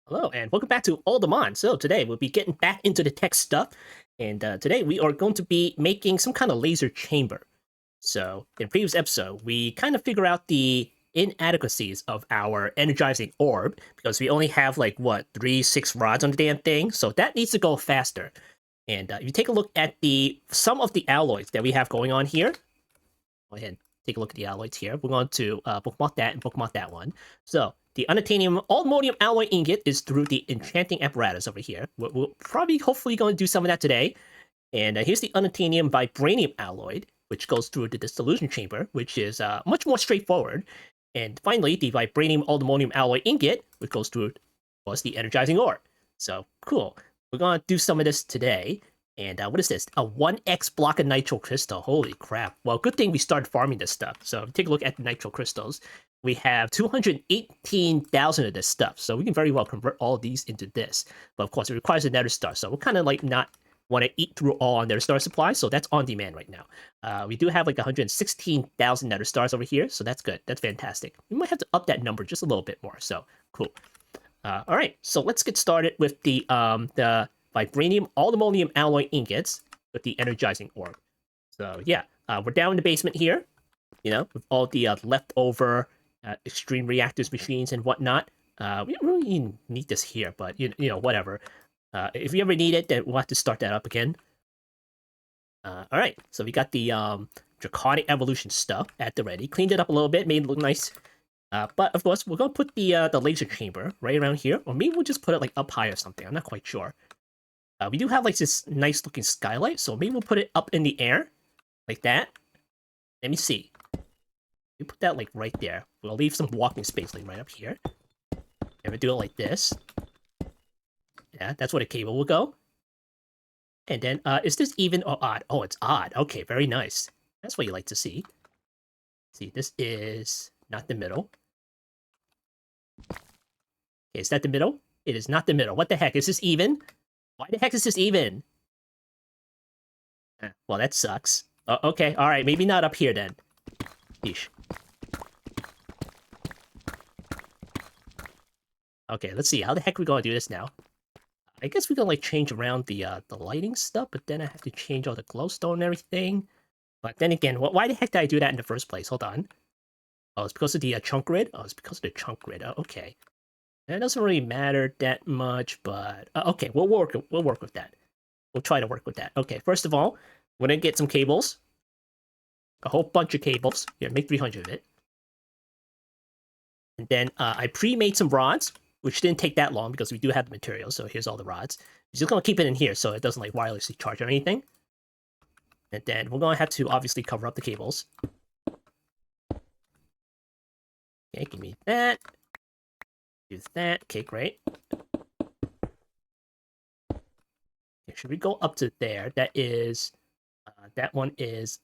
Hello, and welcome back to All the Mons. So today we'll be getting back into the tech stuff, and today we are going to be making some kind of laser chamber. So in previous episode, we kind of figure out the inadequacies of our energizing orb because we only have like what 6 rods on the damn thing, so that needs to go faster. And if you take a look at the some of the alloys that we have going on here, go ahead and take a look at the alloys here. We're going to bookmark that and bookmark that one. So the unobtainium allthemodium alloy ingot is through the enchanting apparatus over here. We're probably, hopefully, going to do some of that today. And here's the unobtainium vibranium alloy, which goes through the dissolution chamber, which is much more straightforward. And finally, the vibranium allthemodium alloy ingot, which goes through was the energizing ore. So cool. We're gonna do some of this today. And what is this? A 1x block of nitro crystal. Holy crap. Well, good thing we started farming this stuff. So take a look at the nitro crystals. We have 218,000 of this stuff. So we can very well convert all of these into this. But of course, it requires a nether star. So we're kind of like not want to eat through all on nether star supply. So that's on demand right now. We do have like 116,000 nether stars over here. So that's good. That's fantastic. We might have to up that number just a little bit more. So cool. All right. So let's get started with the vibranium allthemodium alloy ingots with the energizing orb. So yeah, we're down in the basement here, with all the leftover extreme reactors machines and whatnot. We don't really need this here, but whatever. If we ever need it, then we'll have to start that up again. All right, so we got the draconic evolution stuff at the ready. Cleaned it up a little bit, made it look nice. But of course, we're gonna put the laser chamber right around here, or maybe we'll just put it like up high or something. I'm not quite sure. We do have like this nice looking skylight, so maybe we'll put it up in the air, like that. Let me see. We put that like right there. We'll leave some walking space like right up here. And we do it like this. Yeah, that's where the cable will go. And then, is this even or odd? Oh, it's odd. Okay, very nice. That's what you like to see. See, this is not the middle. Okay, is that the middle? It is not the middle. What the heck? Is this even? Why the heck is this even? Well, that sucks. Okay, alright, maybe not up here then. Yeesh. Okay, let's see. How the heck are we gonna do this now? I guess we can like change around the lighting stuff, but then I have to change all the glowstone and everything. But then again, why the heck did I do that in the first place? Hold on. Oh, it's because of the chunk grid? Oh, it's because of the chunk grid. Oh, okay. That doesn't really matter that much, but okay, we'll work with that. We'll try to work with that. Okay, first of all, we're gonna get some cables. A whole bunch of cables. Here, make 300 of it. And then I pre-made some rods, which didn't take that long because we do have the materials. So here's all the rods. We're just gonna keep it in here so it doesn't like wirelessly charge or anything. And then we're gonna have to obviously cover up the cables. Okay, give me that. Do that. Okay, great. Okay, should we go up to there? That is, that one is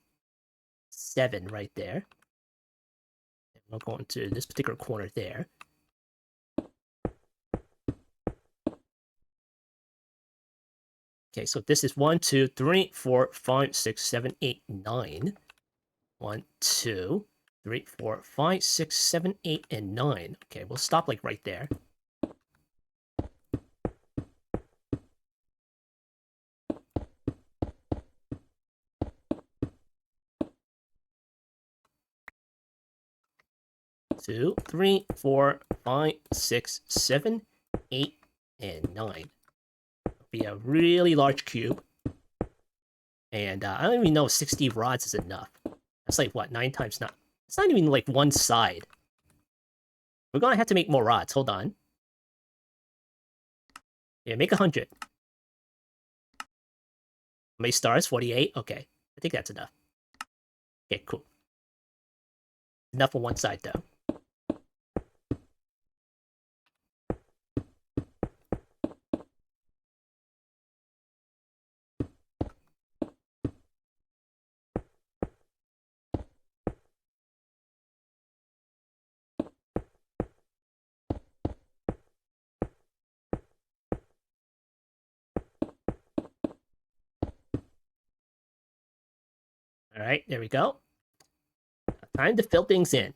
7 right there. And we'll go into this particular corner there. Okay, so this is 1, 2, 3, 4, 5, 6, 7, 8, 9. 1, 2, 3, 4, 5, 6, 7, 8, and 9. Okay, we'll stop like right there. Two, 3, 4, 5, 6, 7, 8, and 9. It'll be a really large cube. And I don't even know if 60 rods is enough. That's like, what, 9 times 9? It's not even like one side. We're gonna have to make more rods. Hold on. Yeah, make 100. How many stars? 48? Okay. I think that's enough. Okay, cool. Enough on one side, though. All right, there we go. Time to fill things in.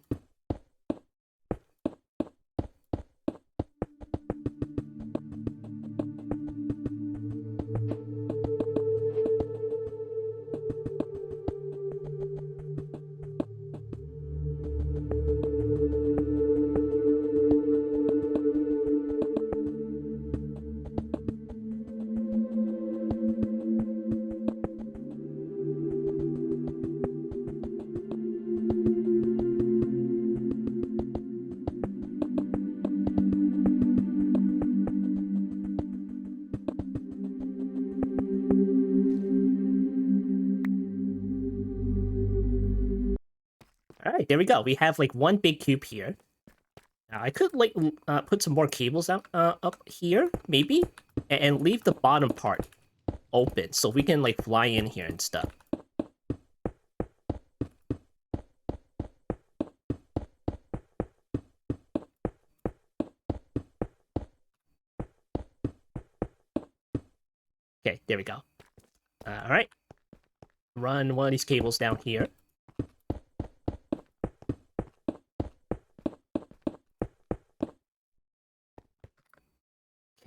right, there we go. We have like one big cube here. Now I could like put some more cables out up here, maybe, and leave the bottom part open so we can like fly in here and stuff. Okay, there we go. All right, run one of these cables down here.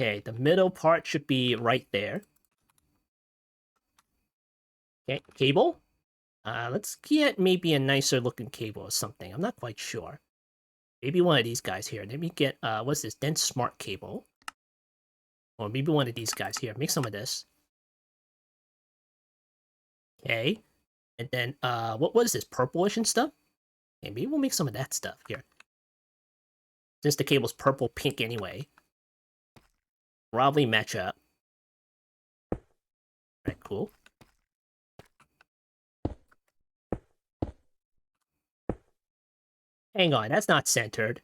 Okay, the middle part should be right there. Okay, cable. Let's get maybe a nicer looking cable or something. I'm not quite sure. Maybe one of these guys here. Let me get, what's this? Dense smart cable. Or maybe one of these guys here. Make some of this. Okay. And then, what is this? Purplish and stuff? Okay, maybe we'll make some of that stuff here. Since the cable's purple pink anyway. Probably match up. Alright, cool. Hang on, that's not centered.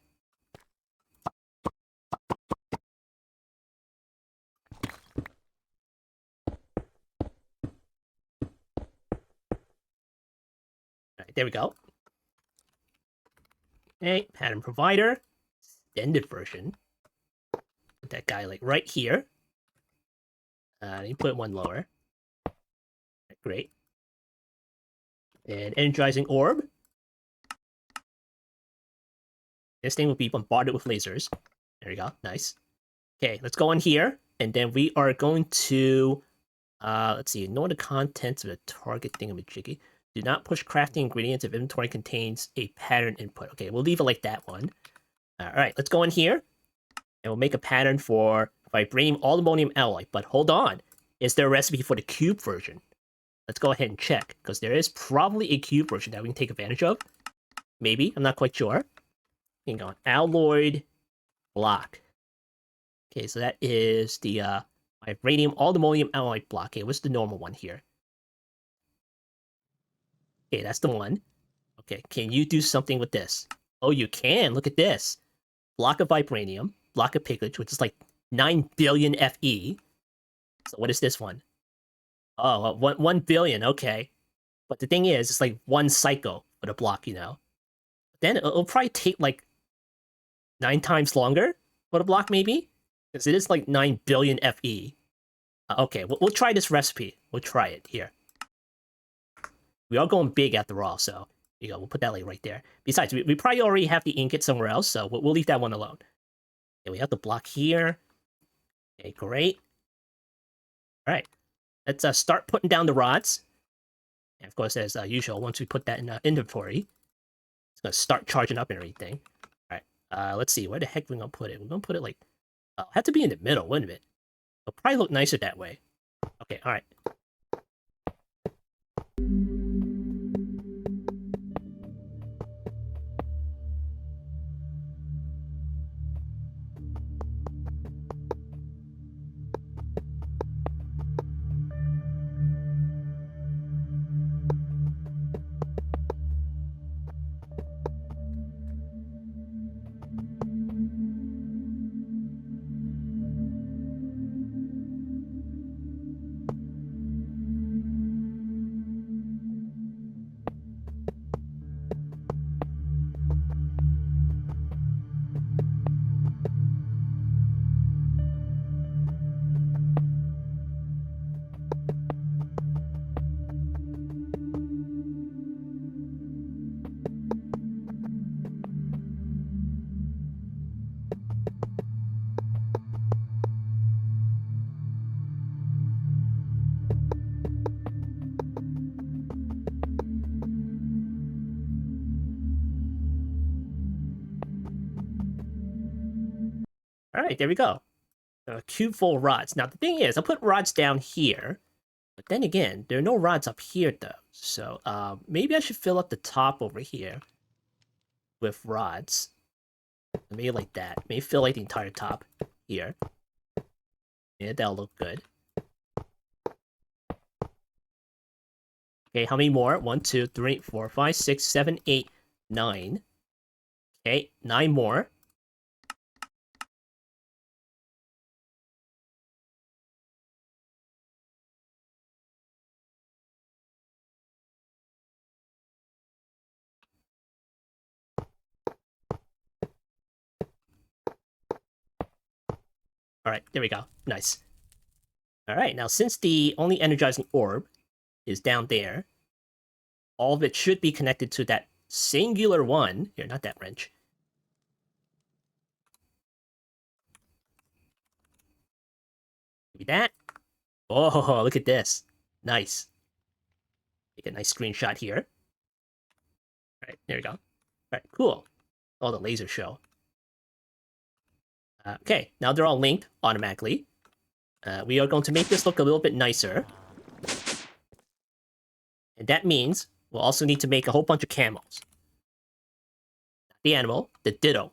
Alright, there we go. Okay, pattern provider. Extended version. Put that guy like right here. You put one lower. Right, great. And energizing orb. This thing will be bombarded with lasers. There we go. Nice. Okay, let's go in here, and then we are going to let's see, ignore the contents of the target thingamajiggy. Do not push crafting ingredients if inventory contains a pattern input. Okay, we'll leave it like that one. Alright, let's go in here, and we'll make a pattern for vibranium allthemodium alloy. But hold on, is there a recipe for the cube version? Let's go ahead and check, because there is probably a cube version that we can take advantage of. Maybe, I'm not quite sure. Hang on, alloyed block. Okay, so that is the vibranium allthemodium alloy block. Okay, what's the normal one here? Okay, that's the one. Okay, can you do something with this? Oh, you can. Look at this. Block of vibranium, block of piglet, which is like 9 billion FE. So what is this one? Oh, 1 billion. Okay. But the thing is, it's like one cycle for the block, you know? Then it'll probably take like 9 times longer for the block, maybe? Because it is like 9 billion FE. Okay, we'll try this recipe. We'll try it here. We are going big after all, so you know, we'll put that like right there. Besides, we probably already have the ingot somewhere else, so we'll leave that one alone. Okay, we have the block here. Okay, great. All right, let's start putting down the rods. And of course, as usual, once we put that in inventory, it's gonna start charging up and everything. All right, let's see, where the heck we're gonna put it? We're gonna put it like, have to be in the middle, wouldn't it? It'll probably look nicer that way. Okay, all right. All right, there we go. A cube full of rods. Now, the thing is, I'll put rods down here. But then again, there are no rods up here, though. So, maybe I should fill up the top over here with rods. Maybe like that. Maybe fill like the entire top here. Yeah, that'll look good. Okay, how many more? 1, 2, 3, 4, 5, 6, 7, 8, 9. Okay, 9 more. Alright, there we go. Nice. Alright, now since the only energizing orb is down there, all of it should be connected to that singular one. Here, not that wrench. Maybe that. Oh, look at this. Nice. Take a nice screenshot here. Alright, there we go. Alright, cool. Oh, the laser show. Okay, now they're all linked automatically. We are going to make this look a little bit nicer. And that means we'll also need to make a whole bunch of camos. The animal, the ditto.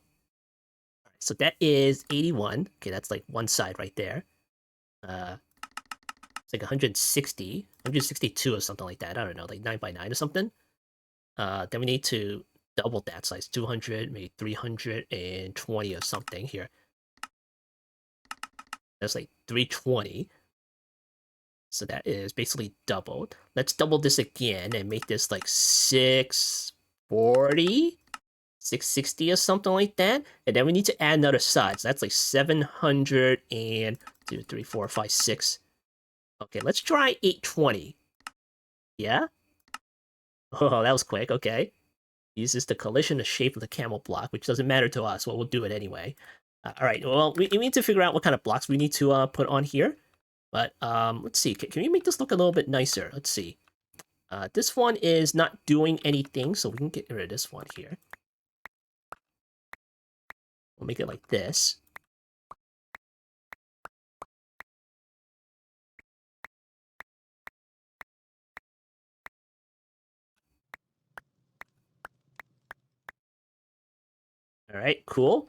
So that is 81. Okay, that's like one side right there. It's like 160, 162 or something like that. I don't know, like 9 by 9 or something. Then we need to double that size, 200, maybe 320 or something here. That's like 320. So that is basically doubled. Let's double this again and make this like 640, 660 or something like that. And then we need to add another side. So that's like 700 and 2, 3, 4, 5, 6. Okay, let's try 820. Yeah? Oh, that was quick. Okay. Uses the collision the shape of the camel block, which doesn't matter to us. Well, we'll do it anyway. All right. Well, we need to figure out what kind of blocks we need to put on here. But let's see. Can we make this look a little bit nicer? Let's see. This one is not doing anything, so we can get rid of this one here. We'll make it like this. All right, cool.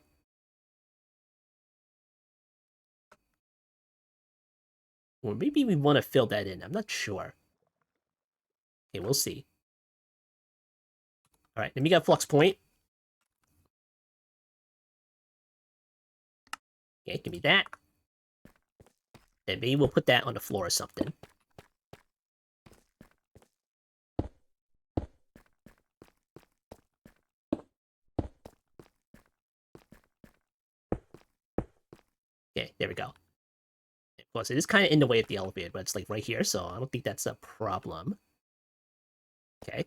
Or maybe we want to fill that in. I'm not sure. Okay, we'll see. All right, then we got flux point. Okay, give me that. And maybe we'll put that on the floor or something. Okay, there we go. Of course, it is kind of in the way of the elevator, but it's like right here, so I don't think that's a problem. Okay.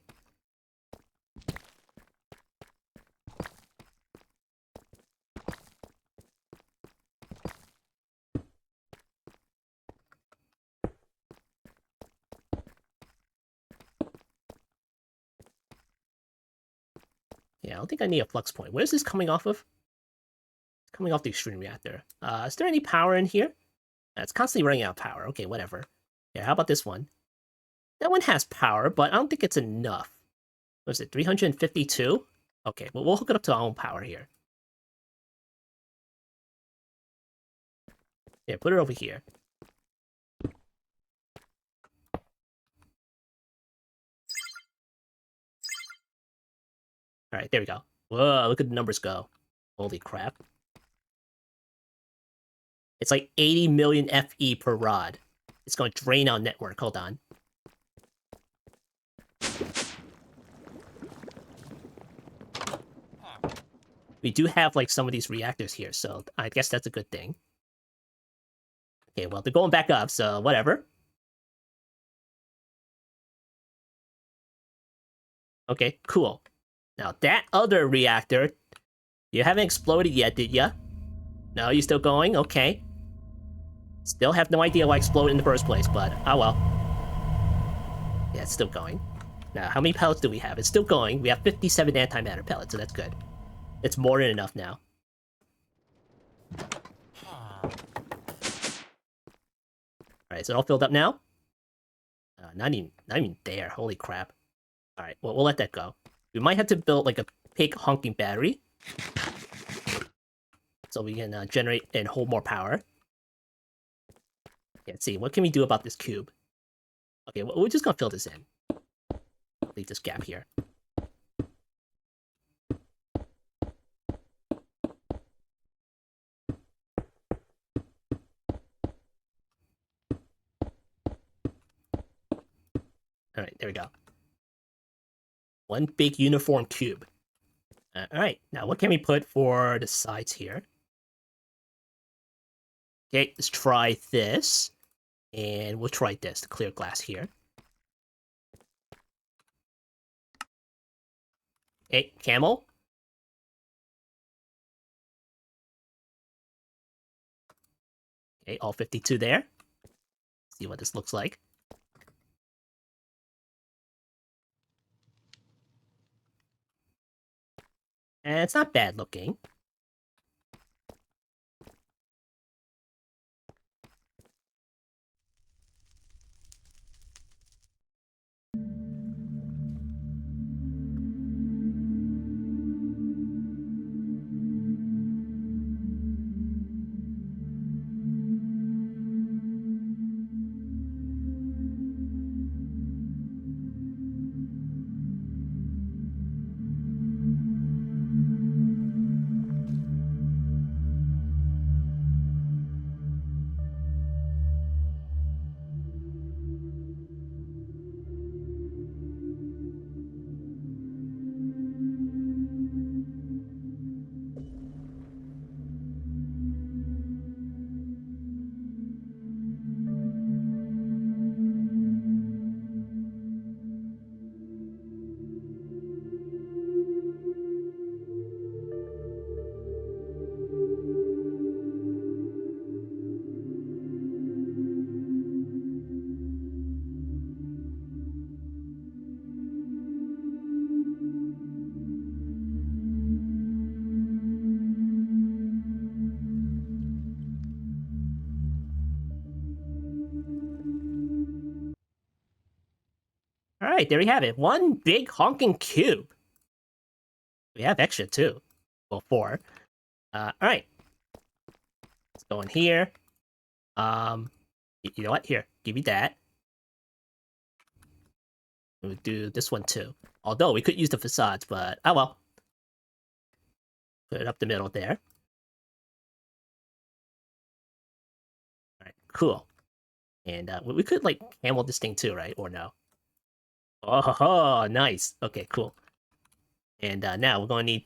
Yeah, I don't think I need a flux point. Where's this coming off of? It's coming off the extreme reactor. Is there any power in here? It's constantly running out of power. Okay, whatever. Yeah, how about this one? That one has power, but I don't think it's enough. What is it, 352? Okay, well, we'll hook it up to our own power here. Yeah, put it over here. Alright, there we go. Whoa, look at the numbers go. Holy crap. It's like 80 million FE per rod. It's going to drain our network. Hold on. We do have, like, some of these reactors here, so I guess that's a good thing. Okay, well, they're going back up, so whatever. Okay, cool. Now, that other reactor, you haven't exploded yet, did ya? No, you still going? Okay. Still have no idea why it exploded in the first place, but oh well. Yeah, it's still going. Now, how many pellets do we have? It's still going. We have 57 antimatter pellets, so that's good. It's more than enough now. Alright, is it all filled up now? Not even there. Holy crap. Alright, well, we'll let that go. We might have to build, like, a big honking battery. So we can generate and hold more power. Okay, let's see. What can we do about this cube? Okay, well, we're just gonna fill this in. Leave this gap here. There we go. One big uniform cube. All right, now what can we put for the sides here? Okay, let's try this. And we'll try this, the clear glass here. Okay, camel. Okay, all 52 there. See what this looks like. And it's not bad looking. All right, there we have it. One big honking cube. We have extra too. Well, four. All right. Let's go in here. You know what? Here, give me that. We'll do this one too. Although we could use the facades, but oh well. Put it up the middle there. All right, cool. And we could like camel this thing too, right? Or no? Oh, nice. Okay, cool. And now we're going to need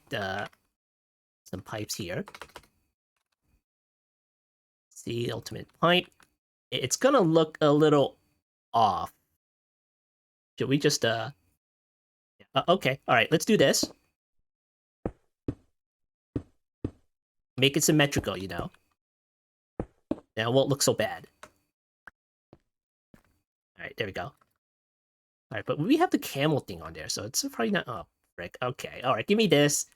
some pipes here. See, ultimate pipe. It's going to look a little off. Should we just... okay, all right, let's do this. Make it symmetrical, you know. Now it won't look so bad. All right, there we go. All right, but we have the camel thing on there, so it's probably not... Oh, frick. Okay, all right, give me this.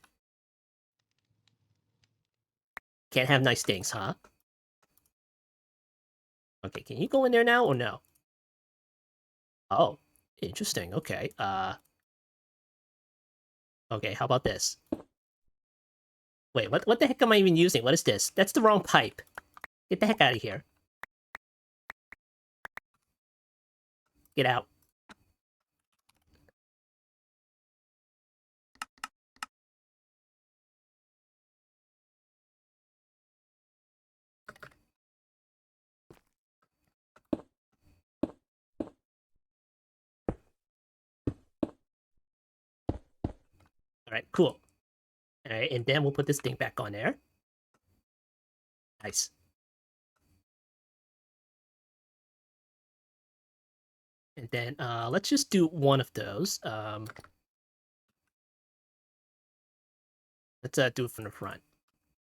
Can't have nice things, huh? Okay, can you go in there now or no? Oh, interesting. Okay. Okay, how about this? Wait, what the heck am I even using? What is this? That's the wrong pipe. Get the heck out of here. Get out. Alright, cool. Alright, and then we'll put this thing back on there. Nice. And then let's just do one of those. Let's do it from the front.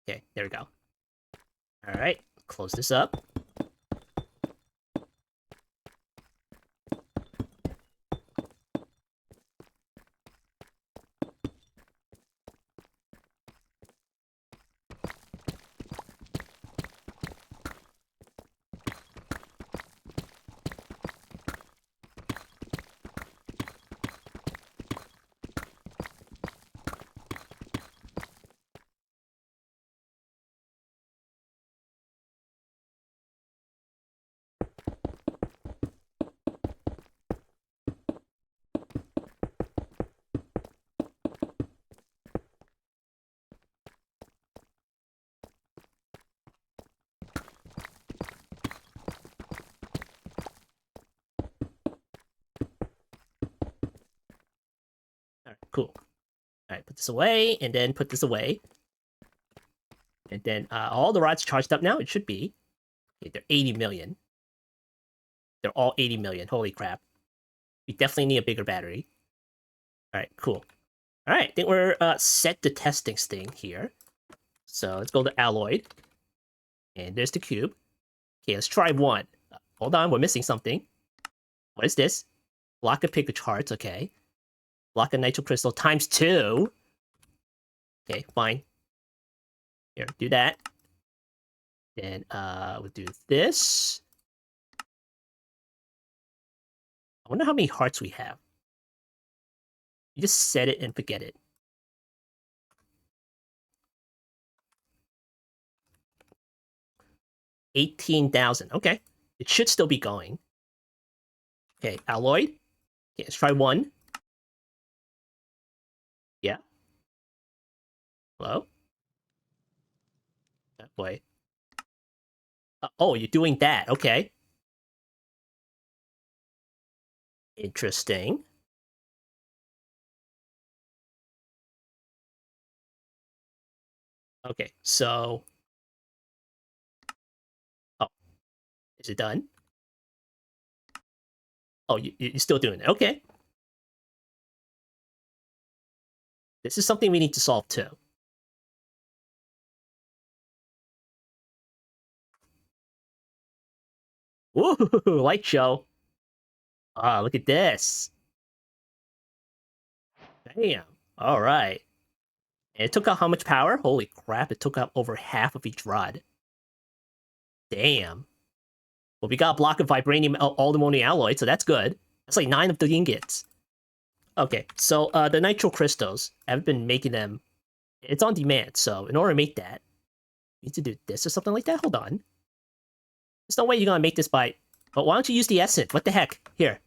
Okay, there we go. Alright, close this up. Cool. All right, put this away, and then put this away. And then all the rods charged up now. It should be. Okay, they're 80 million. They're all 80 million. Holy crap. We definitely need a bigger battery. All right, cool. All right, I think we're set to testing thing here. So let's go to alloy. And there's the cube. Okay, let's try one. Hold on, we're missing something. What is this? Block of pick charts, okay. Block of nitro crystal times 2. Okay, fine. Here, do that. Then we'll do this. I wonder how many hearts we have. You just set it and forget it. $18,000. Okay. It should still be going. Okay, alloy. Okay, let's try one. Yeah. Hello? That way. Oh, you're doing that. Okay. Interesting. Okay, so... Oh. Is it done? Oh, you're still doing it. Okay. This is something we need to solve too. Woo! Light show. Ah, look at this. Damn. All right. And it took out how much power? Holy crap, it took out over half of each rod. Damn. Well, we got a block of vibranium allthemodium alloy, so that's good. That's like 9 of the ingots. Okay, so the nitro crystals, I've been making them. It's on demand, so in order to make that, we need to do this or something like that. Hold on. There's no way you're gonna make this by... But why don't you use the essence? What the heck? Here.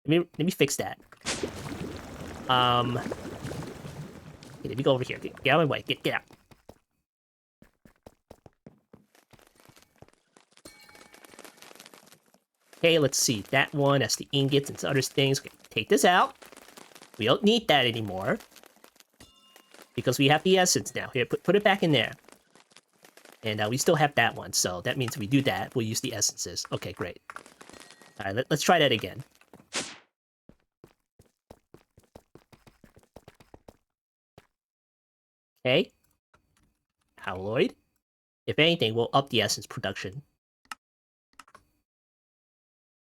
Let me fix that. Okay, let me go over here. Get out of my way. Get out. Okay, let's see. That one, that's the ingots and some other things. Okay, take this out. We don't need that anymore. Because we have the essence now. Here, put it back in there. And we still have that one, so that means we do that. We'll use the essences. Okay, great. Alright, let's try that again. Okay. Alloyed. If anything, we'll up the essence production.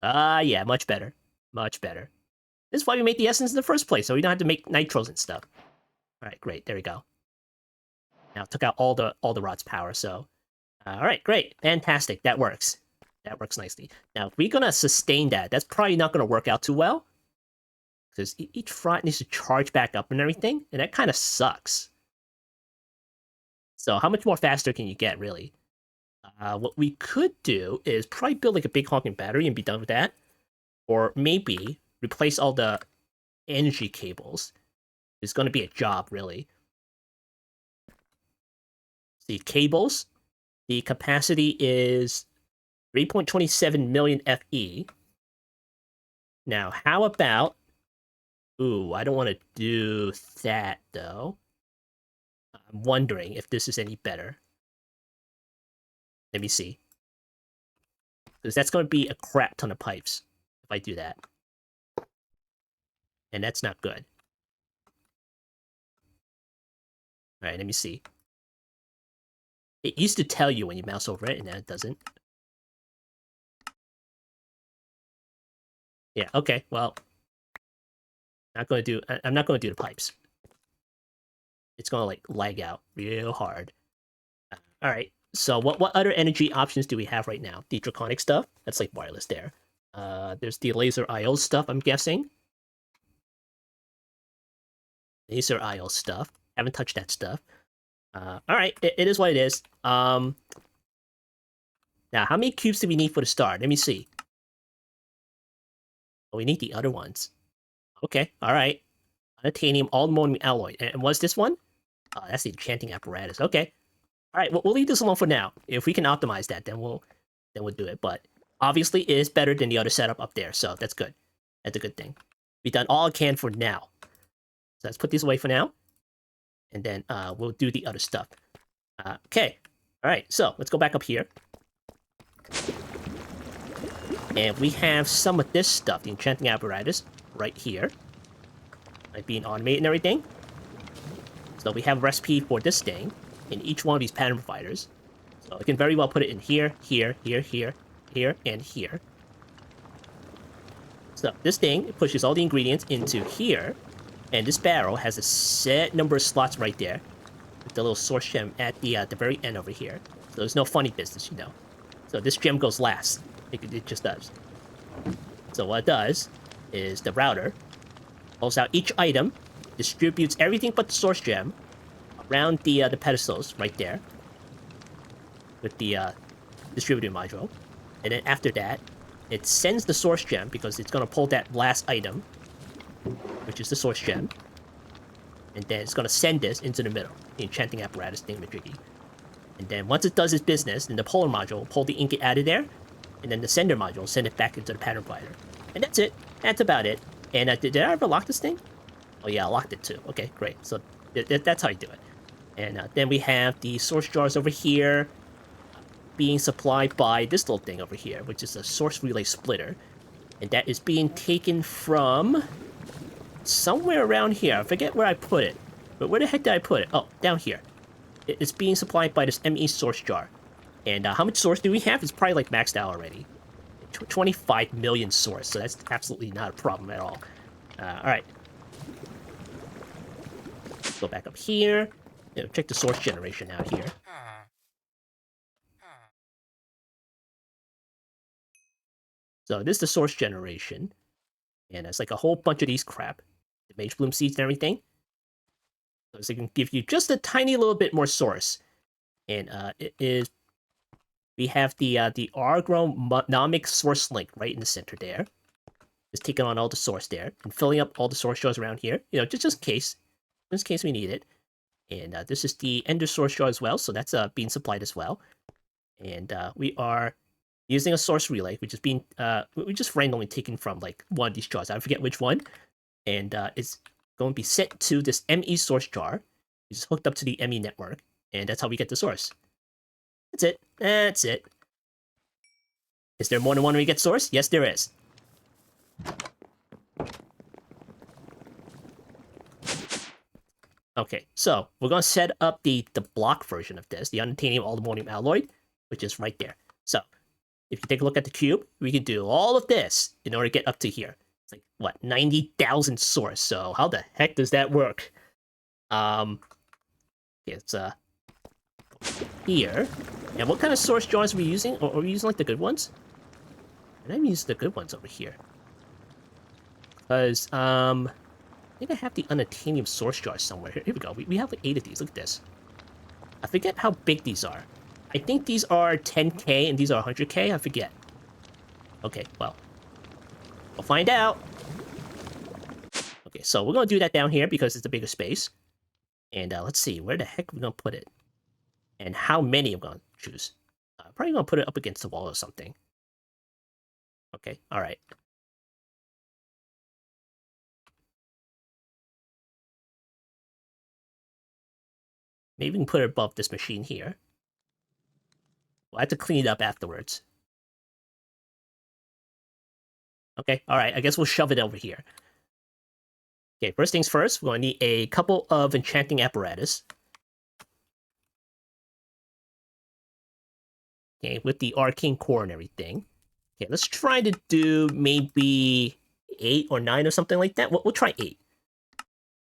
Yeah, much better. Much better. This is why we made the essence in the first place, so we don't have to make nitros and stuff. Alright, great. There we go. Now, it took out all the rod's power, so... Alright, great. Fantastic. That works. That works nicely. Now, if we're gonna sustain that, that's probably not gonna work out too well. Because each front needs to charge back up and everything, and that kind of sucks. So how much more faster can you get, really? What we could do is probably build like a big honking battery and be done with that. Or maybe replace all the energy cables. It's going to be a job, really. The cables, the capacity is 3.27 million FE. Now, how about... Ooh, I don't want to do that, though. I'm wondering if this is any better. Let me see. Because that's going to be a crap ton of pipes if I do that. And that's not good. Alright, let me see. It used to tell you when you mouse over it, and now it doesn't. Yeah, okay, well... I'm not going to do the pipes. It's going to, like, lag out real hard. Alright, so what other energy options do we have right now? The draconic stuff? That's, like, wireless there. There's the laser IO stuff, I'm guessing. Laser IO stuff. Haven't touched that stuff. Alright, it is what it is. Now, how many cubes do we need for the start? Let me see. Oh, we need the other ones. Okay, alright. Titanium, allthemodium alloy. And what's this one? Oh, that's the enchanting apparatus. Okay. Alright, we'll leave this alone for now. If we can optimize that, then we'll do it. But obviously, it is better than the other setup up there, so that's good. That's a good thing. We've done all I can for now. So let's put these away for now. And then we'll do the other stuff. Okay. All right, so let's go back up here. And we have some of this stuff, the enchanting apparatus, right here. Like being automated and everything. So we have a recipe for this thing in each one of these pattern providers. So I can very well put it in here, here, here, here, here, and here. So this thing pushes all the ingredients into here. And this barrel has a set number of slots right there. With the little source gem at the very end over here. So there's no funny business, you know. So this gem goes last. It just does. So what it does is the router pulls out each item, distributes everything but the source gem around the pedestals right there with the distributing module. And then after that, it sends the source gem because it's going to pull that last item, which is the source gem. And then it's going to send this into the middle, the enchanting apparatus thingamajiggy. And then once it does its business, then the polar module will pull the ingot out of there, and then the sender module will send it back into the pattern provider. And that's it. That's about it. And did I ever lock this thing? Oh yeah, I locked it too. Okay, great. So that's how you do it. And then we have the source jars over here being supplied by this little thing over here, which is a source relay splitter. And that is being taken from somewhere around here. I forget where I put it. But where the heck did I put it? Oh, down here. It's being supplied by this ME source jar. And how much source do we have? It's probably like maxed out already. 25 million source, so that's absolutely not a problem at all. Alright. Go back up here. Check the source generation out here. So this is the source generation. And it's like a whole bunch of these crap. The mage bloom seeds and everything. So it can give you just a tiny little bit more source. And it is... We have the agronomic source link right in the center there. Just taking on all the source there. And filling up all the source jars around here. You know, just in case. Just in case we need it. And this is the ender source jar as well. So that's being supplied as well. And we are using a source relay, which is being... we just randomly taken from like one of these jars. I forget which one. And it's going to be sent to this ME source jar. It's hooked up to the ME network. And that's how we get the source. That's it. That's it. Is there more than one way to get source? Yes, there is. Okay, so we're going to set up the block version of this, the untitanium allthemodium alloy, which is right there. So, if you take a look at the cube, we can do all of this in order to get up to here. It's like, what, 90,000 source, so how the heck does that work? It's, here. And what kind of source jars are we using? Or are we using, like, the good ones? And I'm using the good ones over here. Because, I think I have the unattainium source jars somewhere. Here we go. We have, like, 8 of these. Look at this. I forget how big these are. I think these are 10k and these are 100k. I forget. Okay, well. We'll find out. Okay, so we're going to do that down here because it's a bigger space. And let's see. Where the heck are we going to put it? And how many I'm going to choose. Probably going to put it up against the wall or something. Okay, alright. Maybe we can put it above this machine here. We'll have to clean it up afterwards. Okay, alright, I guess we'll shove it over here. Okay, first things first, we're going to need a couple of enchanting apparatus. Okay, with the arcane core and everything. Okay, let's try to do maybe 8 or 9 or something like that. We'll try 8.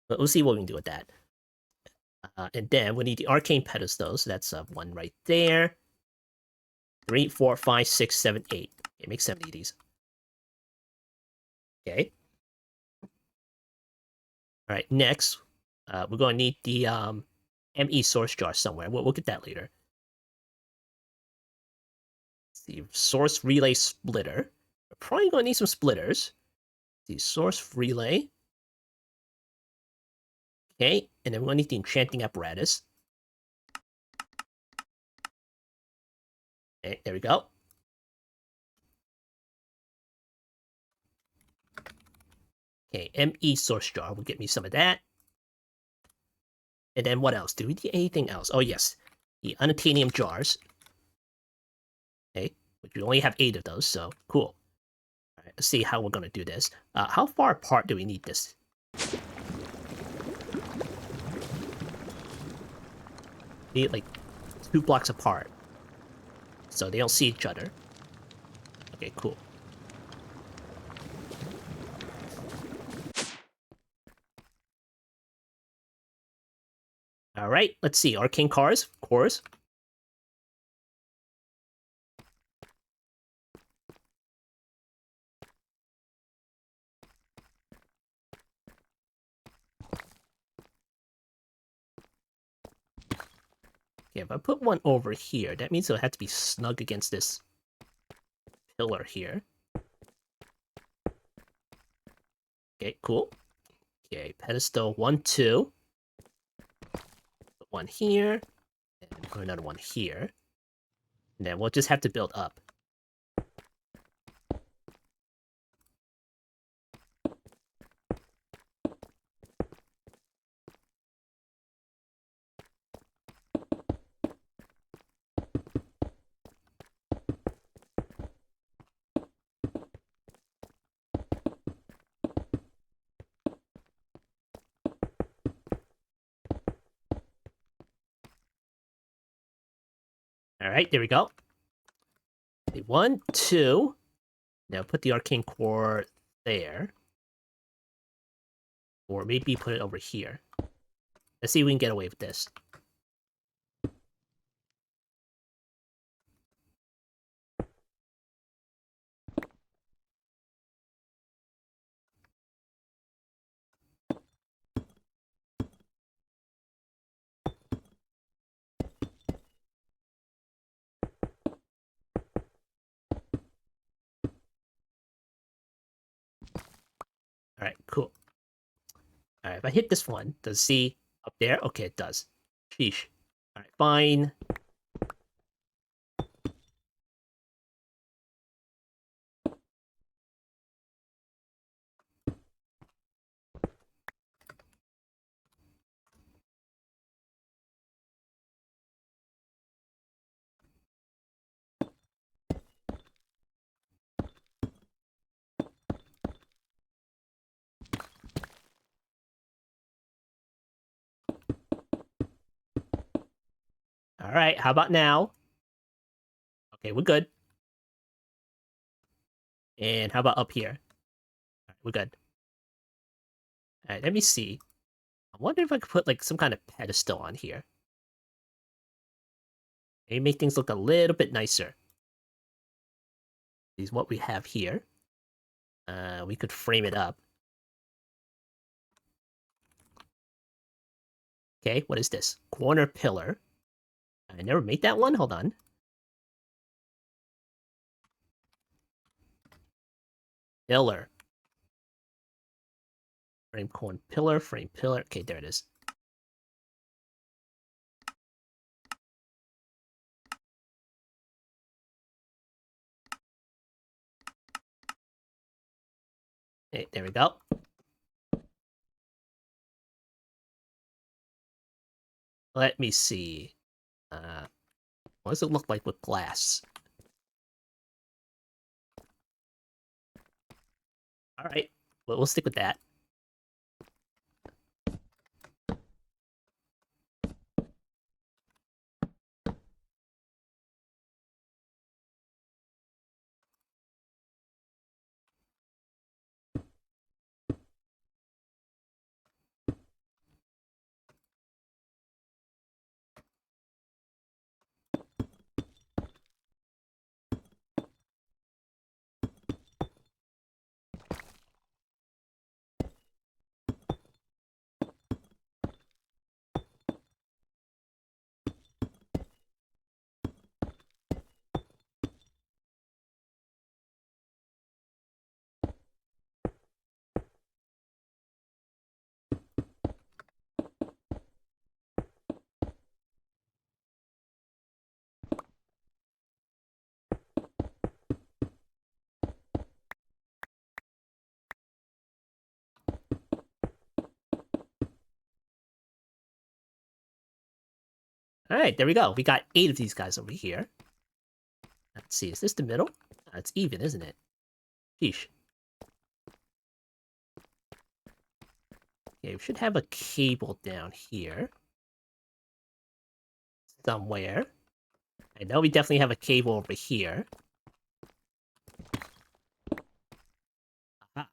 We'll see what we can do with that. And then we need the arcane pedestals. So that's one right there. 3, 4, 5, 6, 7, 8. Okay, make 7 of these. Okay. Alright, next, we're going to need the ME source jar somewhere. We'll get that later. The source relay splitter. We're probably going to need some splitters. The source relay. Okay, and then we're going to need the enchanting apparatus. Okay, there we go. Okay, ME source jar will get me some of that. And then what else? Do we need anything else? Oh, yes. The unobtainium jars. Okay. Which we only have 8 of those, so cool. All right, let's see how we're going to do this. How far apart do we need this? Need like 2 blocks apart. So they don't see each other. Okay, cool. All right, let's see. Arcane cores, of course. Okay, if I put one over here, that means it'll have to be snug against this pillar here. Okay, cool. Okay, pedestal 1, 2. Put one here, and put another one here. And then we'll just have to build up. All right, there we go. Okay, 1, 2. Now put the arcane core there. Or maybe put it over here. Let's see if we can get away with this. All right, cool. All right, if I hit this one, does it see up there? Okay, it does. Sheesh. All right, fine. All right, how about now? Okay, we're good. And how about up here? All right, we're good. All right, let me see. I wonder if I could put like some kind of pedestal on here. Maybe make things look a little bit nicer. This is what we have here. We could frame it up. Okay, what is this? Corner pillar. I never made that one. Hold on. Pillar. Frame corner pillar, frame pillar. Okay, there it is. Okay, there we go. Let me see. What does it look like with glass? All right, well, we'll stick with that. All right, there we go. We got 8 of these guys over here. Let's see, is this the middle? It's even, isn't it? Sheesh. Okay, we should have a cable down here. Somewhere. I know we definitely have a cable over here. Aha.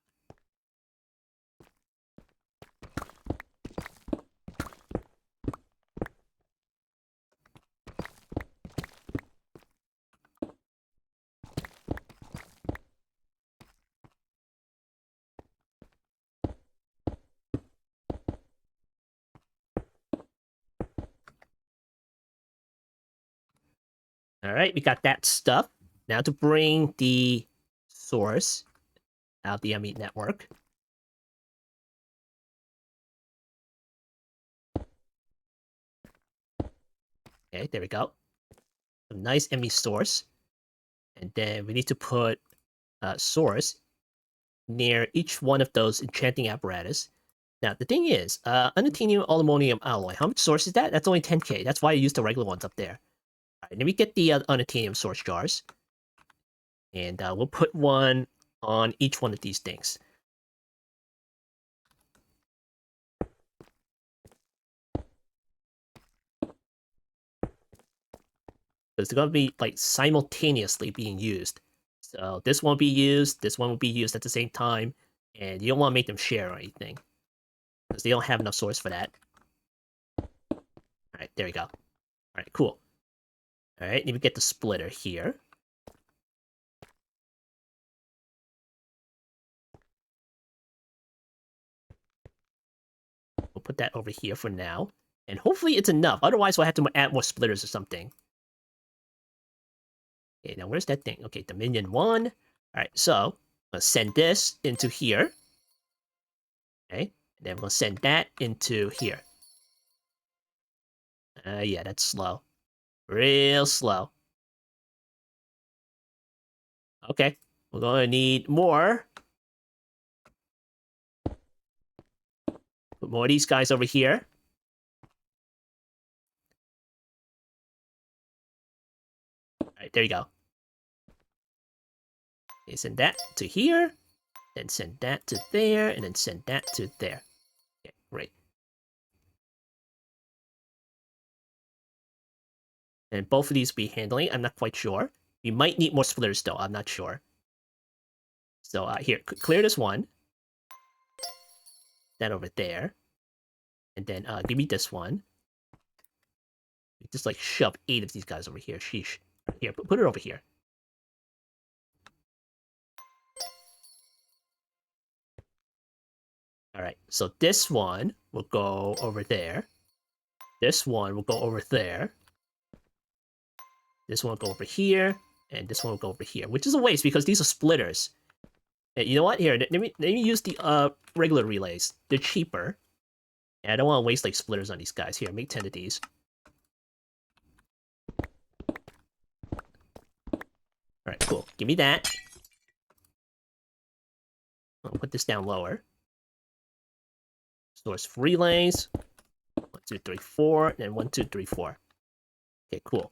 All right, we got that stuff. Now to bring the source out of the ME network. Okay, there we go. A nice ME source. And then we need to put source near each one of those enchanting apparatus. Now, the thing is, unobtainium allthemodium alloy, how much source is that? That's only 10k. That's why I used the regular ones up there. All right, then we get the unobtainium source jars. And we'll put one on each one of these things. Because they're going to be like simultaneously being used. So this won't be used, this one will be used at the same time, and you don't want to make them share or anything. Because they don't have enough source for that. Alright, there we go. Alright, cool. Alright, then we get the splitter here. We'll put that over here for now. And hopefully it's enough, otherwise we'll have to add more splitters or something. Okay, now where's that thing? Okay, Dominion 1. Alright, so, let's send this into here. Okay, and then we're going to send that into here. Yeah, that's slow. Real slow. Okay, we're going to need more. Put more of these guys over here. Alright, there you go. Okay, send that to here. Then send that to there. And then send that to there. Okay, great. And both of these will be handling. I'm not quite sure. We might need more splitters, though. I'm not sure. So here, clear this one. That over there. And then give me this one. Just like shove 8 of these guys over here. Sheesh. Here, put it over here. Alright, so this one will go over there. This one will go over there. This one will go over here. And this one will go over here. Which is a waste because these are splitters. And you know what? Here, let me use the regular relays. They're cheaper. And I don't want to waste like splitters on these guys. Here, make 10 of these. Alright, cool. Give me that. I'll put this down lower. Source relays. 1, 2, 3, 4. And then 1, 2, 3, 4. Okay, cool.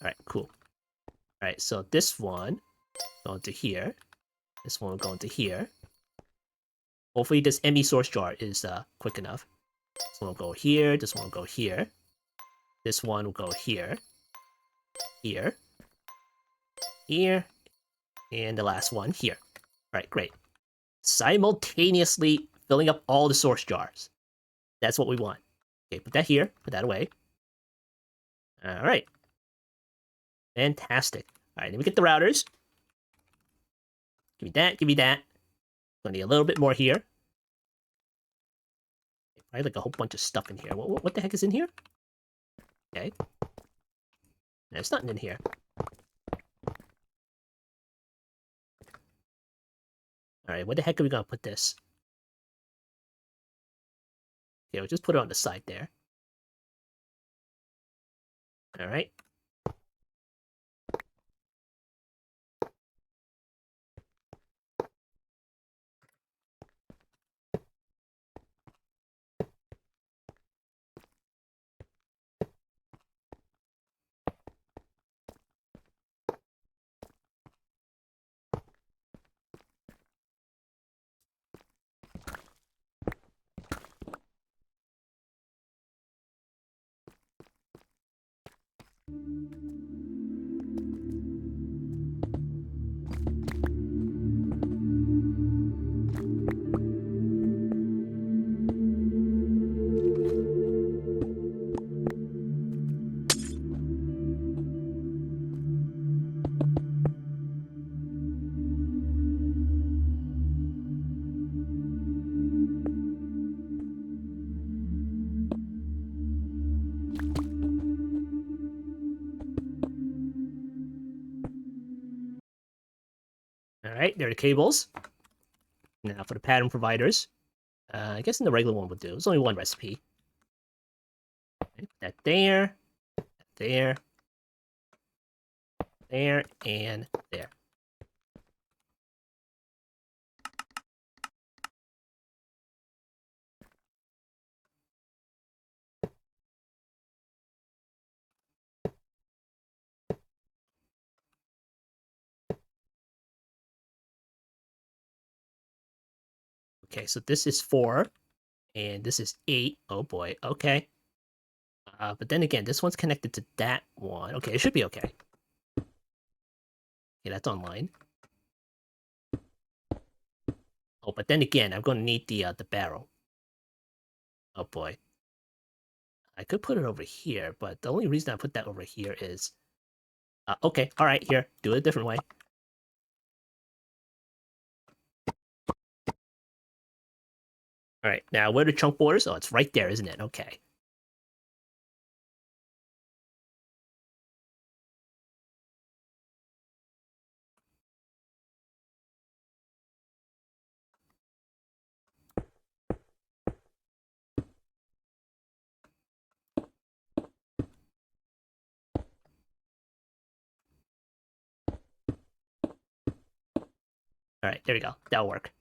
Alright, cool. Alright, so this one going to here. This one will go into here. Hopefully this ME source jar is quick enough. This one will go here, this one will go here. This one will go here. Here. Here. And the last one here. Alright, great. Simultaneously filling up all the source jars. That's what we want. Okay, put that here. Put that away. Alright. Fantastic. Alright, then we get the routers. Give me that, give me that. Gonna need a little bit more here. I have like a whole bunch of stuff in here. What the heck is in here? Okay. There's nothing in here. Alright, where the heck are we gonna put this? Okay, we'll just put it on the side there. Alright. All right, there are the cables. Now for the pattern providers. I guess in the regular one would do. There's only one recipe. Okay, that there, there, there, and there. Okay, so this is 4, and this is 8. Oh boy, okay. But then again, this one's connected to that one. Okay, it should be okay. Okay, that's online. Oh, but then again, I'm going to need the barrel. Oh boy. I could put it over here, but the only reason I put that over here is... okay, alright, here. Do it a different way. Alright, now where are the chunk borders? Oh, it's right there, isn't it? Okay. Alright, there we go. That'll work.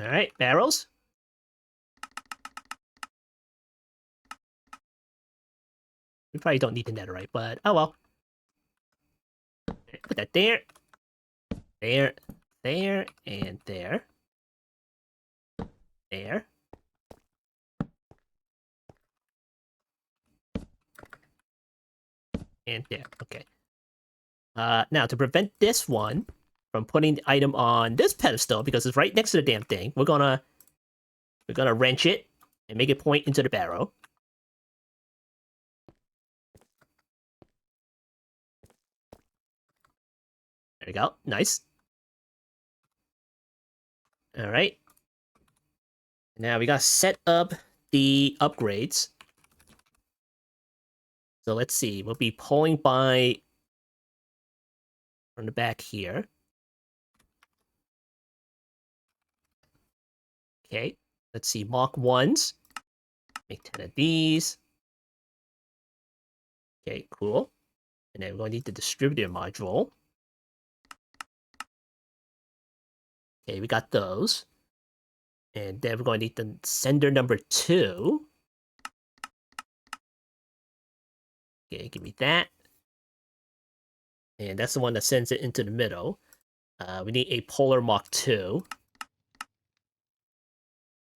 Alright, barrels. We probably don't need the netherite, but oh well. Put that there, there, there, and there. There. And there. Okay. Now, to prevent this one from putting the item on this pedestal, because it's right next to the damn thing, we're gonna wrench it and make it point into the barrow. There you go. Nice. All right. Now we gotta set up the upgrades. So let's see. We'll be pulling by from the back here. Okay. Let's see. Mach 1s. Make 10 of these. Okay, cool. And then we're going to need the distributor module. Okay, we got those. And then we're going to need the sender number 2. Okay, give me that. And that's the one that sends it into the middle. We need a polar Mach 2.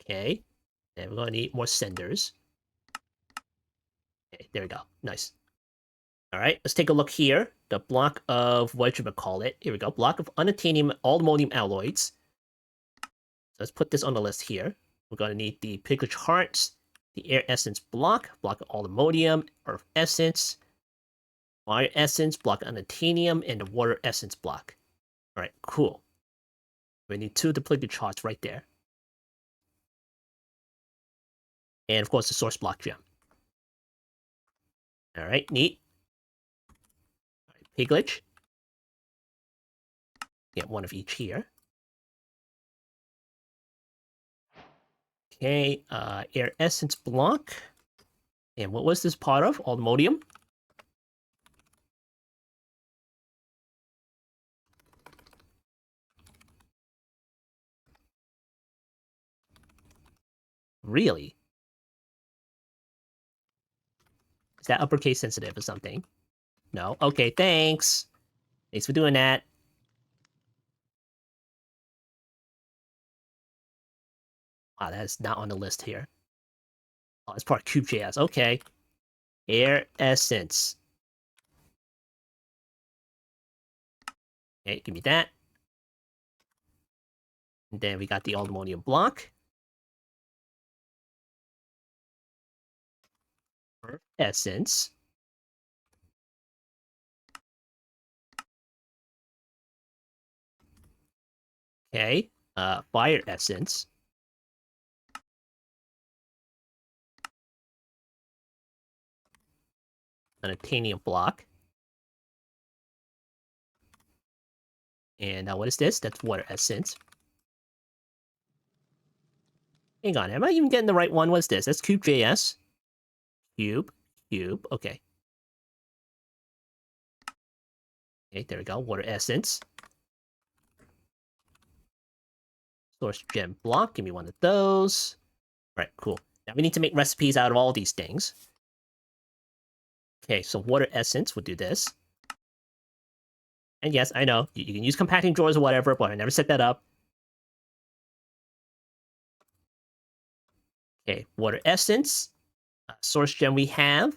Okay. And we're going to need more senders. Okay, there we go. Nice. All right, let's take a look here. The block of, what should we call it? Here we go. Block of unattainium allthemodium alloys. So let's put this on the list here. We're going to need the piglet hearts, the air essence block of allthemodium, earth essence, fire essence, block of unattainium, and the water essence block. All right, cool. We need 2 depleted hearts right there. And of course, the source block gem. All right, neat. All right, piglet. Get 1 of each here. Okay, air essence block. And what was this part of? Allthemodium. Really? Is that uppercase sensitive or something? No? Okay, thanks. Thanks for doing that. Wow, that is not on the list here. Oh, it's part of Cube.js. Okay. Air Essence. Okay, give me that. And then we got the allthemodium block. Essence. Okay. Fire Essence. An titanium block. And what is this? That's water essence. Hang on, am I even getting the right one? What's this? That's Cube.js. Cube. Okay. Okay, there we go. Water essence. Source gem block. Give me one of those. All right, cool. Now we need to make recipes out of all these things. Okay, so water essence will do this. And yes, I know, you can use compacting drawers or whatever, but I never set that up. Okay, water essence. Source gem we have.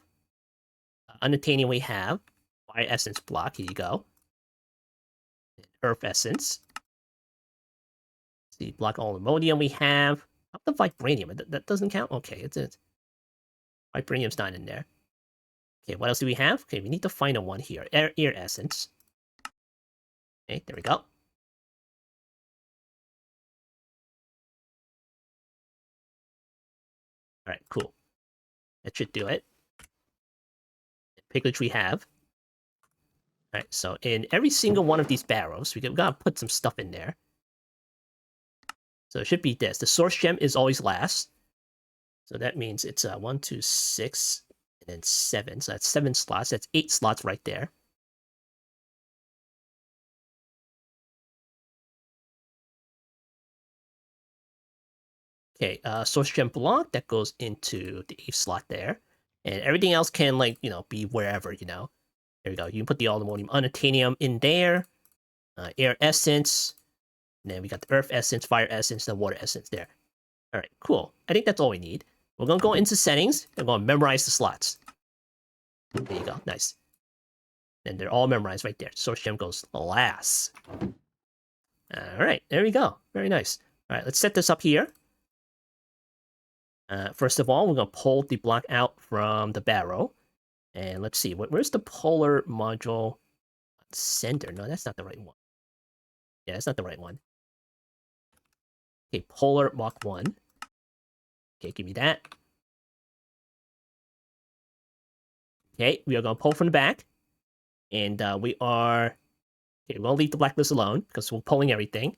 Unobtainium we have. Fire essence block, here you go. Earth essence. See, block allthemodium we have. How the vibranium? That doesn't count? Okay, it's it. Vibranium's not in there. Okay, what else do we have? Okay, we need to find a one here. Air essence. Okay, there we go. Alright, cool. That should do it. Piglage we have. Alright, so in every single one of these barrels, we gotta put some stuff in there. So it should be this. The source gem is always last. So that means it's 1, 2, 6, and then 7. So that's 7 slots. That's 8 slots right there. Okay, source gem block, that goes into the 8th slot there. And everything else can, like, be wherever, There we go. You can put the allthemodium unobtainium in there. Air essence. And then we got the earth essence, fire essence, and water essence there. All right, cool. I think that's all we need. We're going to go into settings. And we're going to memorize the slots. There you go. Nice. And they're all memorized right there. Source gem goes last. All right, there we go. Very nice. All right, let's set this up here. First of all, we're going to pull the block out from the barrel. And let's see, where's the polar module sender? No, that's not the right one. Yeah, that's not the right one. Okay, polar Mach 1. Okay, give me that. Okay, we are going to pull from the back. And we are... Okay, we're going to leave the blacklist alone, because we're pulling everything.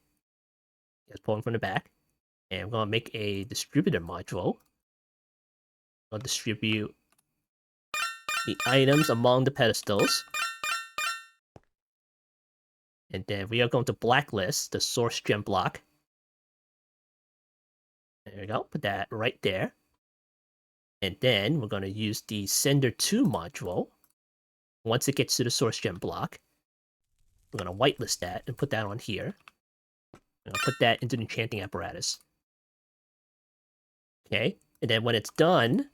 Just pulling from the back. And we're going to make a distributor module. We'll distribute the items among the pedestals. And then we are going to blacklist the source gem block. There we go. Put that right there. And then we're going to use the sender to module. Once it gets to the source gem block, we're going to whitelist that and put that on here. I'm going to put that into the enchanting apparatus. Okay. And then when it's done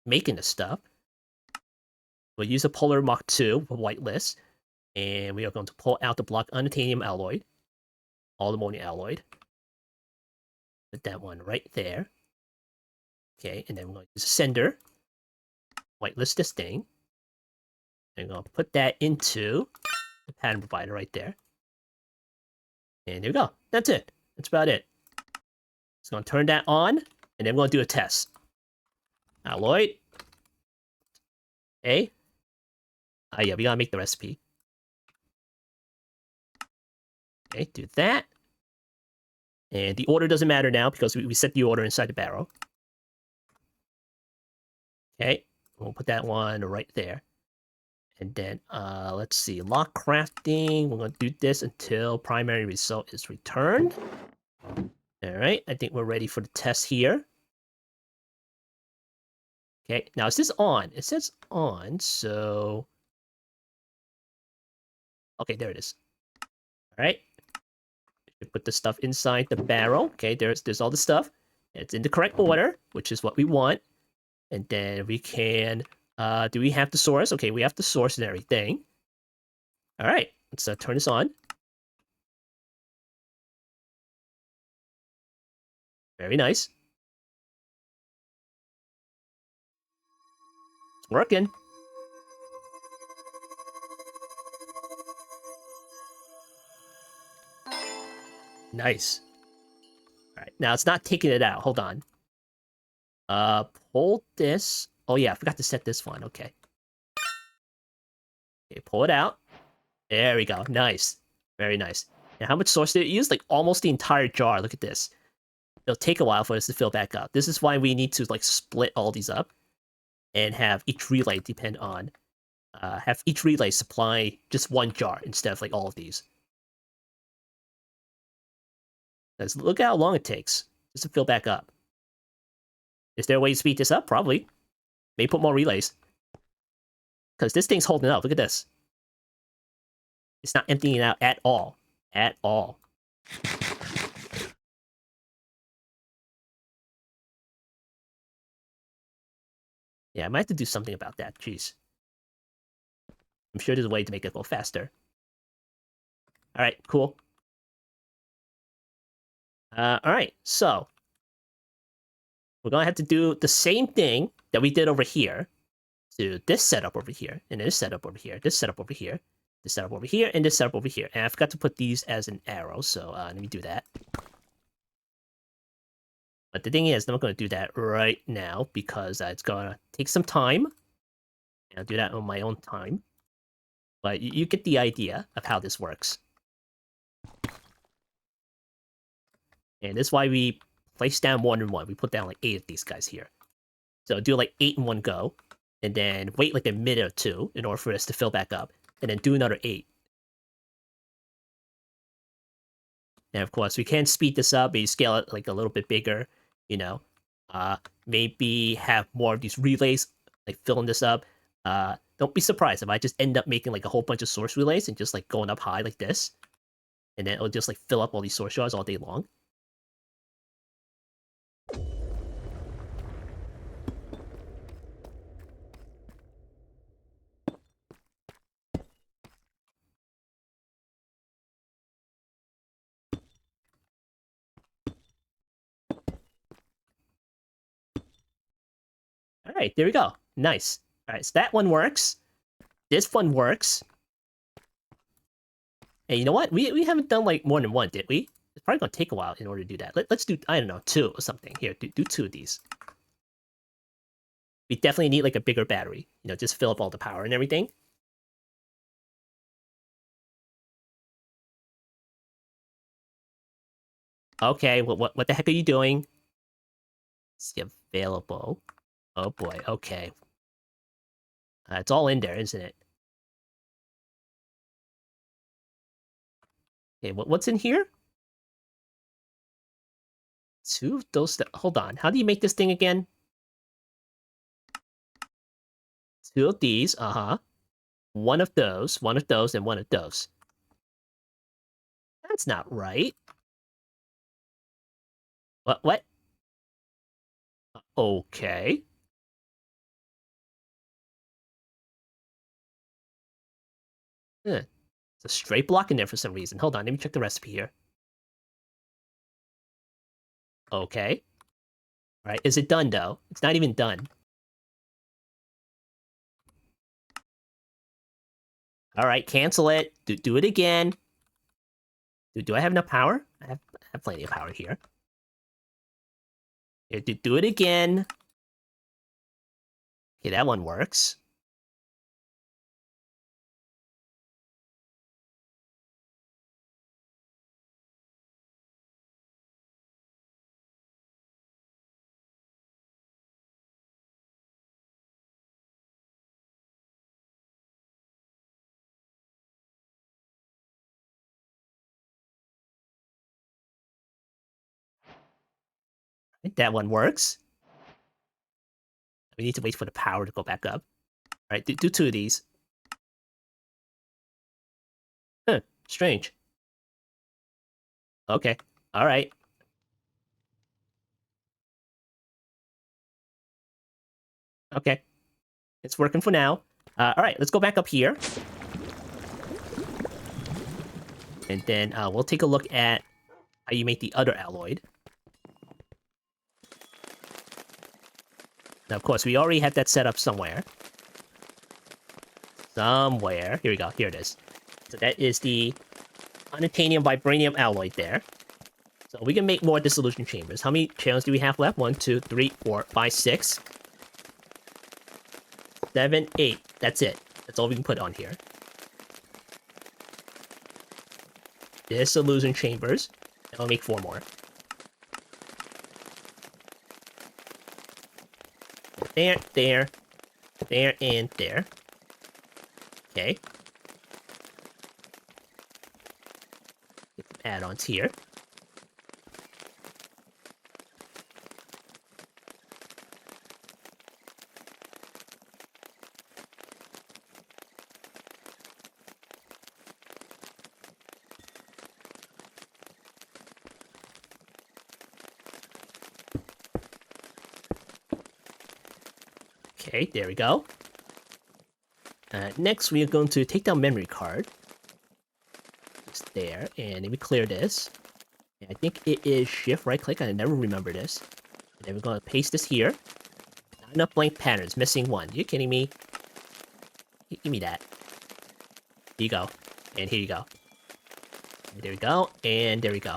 making the stuff, we'll use a polar Mach 2 for whitelist. And we are going to pull out the block unobtainium alloy. Allthemodium alloy. Put that one right there. Okay, and then we're going to use a sender. Whitelist this thing. And we're going to put that into the pattern provider right there. And there we go. That's it. That's about it. It's going to turn that on, and then we're going to do a test. Alloy. Okay. Yeah, we got to make the recipe. Okay, do that. And the order doesn't matter now because we set the order inside the barrel. Okay, we'll put that one right there. And then, let's see, lock crafting. We're going to do this until primary result is returned. All right, I think we're ready for the test here. Okay, now is this on? It says on, so... Okay, there it is. Alright. Put the stuff inside the barrel. Okay, there's all the stuff. It's in the correct order, which is what we want. And then we can... do we have the source? Okay, we have the source and everything. Alright, let's turn this on. Very nice. It's working. Nice. Alright, now it's not taking it out. Hold on. Pull this. Oh yeah, I forgot to set this one. Okay. Okay, pull it out. There we go. Nice. Very nice. And how much source did it use? Like almost the entire jar. Look at this. It'll take a while for this to fill back up. This is why we need to like split all these up and have each relay depend on have each relay supply just one jar instead of like all of these. Because look at how long it takes just to fill back up. Is there a way to speed this up? Probably. Maybe put more relays. Because this thing's holding up. Look at this. It's not emptying out at all. At all. Yeah, I might have to do something about that. Jeez. I'm sure there's a way to make it go faster. Alright, cool. Alright, so we're gonna have to do the same thing that we did over here to this setup over here, and this setup over here, this setup over here, this setup over here, and this setup over here. And I forgot to put these as an arrow, so let me do that. But the thing is, I'm not going to do that right now because it's going to take some time. And I'll do that on my own time. But you get the idea of how this works. And this is why we place down one and one. We put down like 8 of these guys here. So do like 8 in one go. And then wait like a minute or two in order for this to fill back up. And then do another 8. And of course, we can speed this up, maybe scale it like a little bit bigger, you know. Maybe have more of these relays, like filling this up. Don't be surprised if I just end up making like a whole bunch of source relays and just like going up high like this. And then it'll just like fill up all these source shards all day long. Alright, there we go. Nice. Alright, so that one works. This one works. And you know what? We haven't done like more than one, did we? It's probably gonna take a while in order to do that. Let's do, I don't know, 2 or something. Here, do 2 of these. We definitely need like a bigger battery. You know, just fill up all the power and everything. Okay, what the heck are you doing? See available. Oh boy, okay. It's all in there, isn't it? Okay, what's in here? 2 of those. Hold on. How do you make this thing again? 2 of these. Uh-huh. 1 of those, and 1 of those. That's not right. What? Okay. It's a straight block in there for some reason. Hold on, let me check the recipe here. Okay. All right, is it done, though? It's not even done. All right, cancel it. Do it again. Do I have enough power? I have plenty of power here. Here, do it again. Okay, that one works. That one works. We need to wait for the power to go back up. All right, do 2 of these. Huh, strange. Okay, all right. Okay, it's working for now. All right, let's go back up here. And then we'll take a look at how you make the other alloy. Now, of course, we already had that set up somewhere. Here we go. Here it is. So that is the unobtainium vibranium alloy there. So we can make more dissolution chambers. How many channels do we have left? 1, 2, 3, 4, 5, 6, 7, 8. That's it. That's all we can put on here. Dissolution chambers. And I'll make 4 more. There, there, there, and there. Okay. Add-ons here. Okay, there we go. Next, we are going to take down memory card. Just there, and then we clear this. And I think it is shift right click. I never remember this. And then we're going to paste this here. Not enough blank patterns, missing 1. You kidding me? Give me that. Here you go. And here you go. And there we go. And there we go.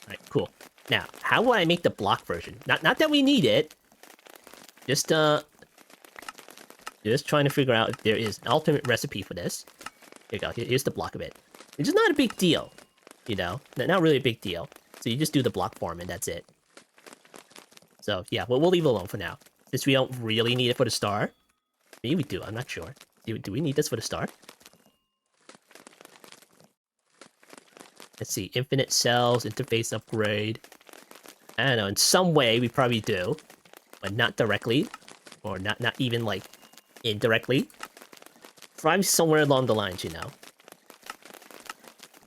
Alright, cool. Now, how will I make the block version? Not that we need it. Just trying to figure out if there is an alternate recipe for this. Here you go. Here's the block of it. It's just not a big deal, you know? Not really a big deal. So you just do the block form and that's it. So yeah, we'll leave it alone for now. Since we don't really need it for the star. Maybe we do, I'm not sure. Do we need this for the star? Let's see, infinite cells, interface upgrade. I don't know, in some way we probably do. But not directly. Or not even like indirectly. Probably somewhere along the lines, you know.